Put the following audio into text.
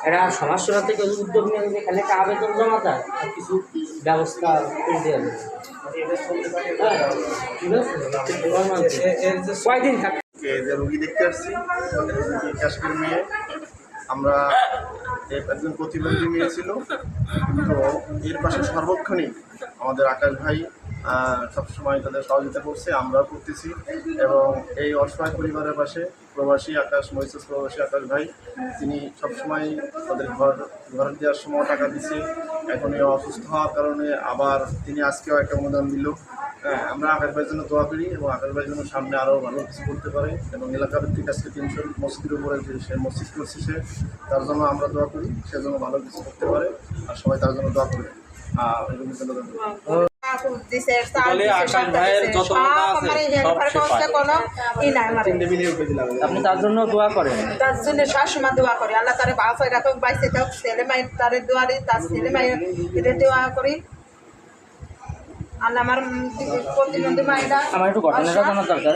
এটা সমাজসেবা থেকে উদ্যোগ নিয়ে যে খালি একটা আবেদন জমা দেয় আর কিছু ব্যবস্থা করে দেওয়া যাবে। কয়দিন থাকে যে রোগী দেখতে আসছি কাশ্মীর মেয়ে, আমরা একজন প্রতিবন্ধী মেয়ে ছিল, তো এর পাশে সর্বক্ষণিক আমাদের আকাশ ভাই সবসময় তাদের সহযোগিতা করছে, আমরাও করতেছি। এবং এই অসহায় পরিবারের পাশে প্রবাসী আকাশ মহিষাস প্রবাসী আকাশ ভাই, তিনি সবসময় তাদের ঘর দেওয়ার সময় টাকা দিচ্ছে। এখন এই অসুস্থ হওয়ার কারণে আবার তিনি আজকেও একটা অনুদান দিল। হ্যাঁ, আমরা আকাশ ভাইয়ের জন্য দোয়া করি এবং আকাশ ভাইয়ের জন্য সামনে আরও ভালো কিছু করতে পারে। এবং এলাকার ভিত্তিক আজকে 300 মসজিদের উপরে যে সে মসজিদ করছে, সে তার জন্য আমরা দোয়া করি, সে যেন ভালো কিছু করতে পারে আর সবাই তার জন্য দোয়া করে। এরকম আপনি তার জন্য দোয়া করেন? তার জন্য সবসময় দোয়া করি, আল্লাহ তারে বাসায় রাখুক, বাইসে থাকুক, ছেলে মায়ের তারে দোয়া দিই, তার ছেলে মায়ের এদের দোয়া করি। আল্লাহ আমার প্রতিবন্ধী মায়েরা আমার একটু ঘটনাটা জানার দরকার।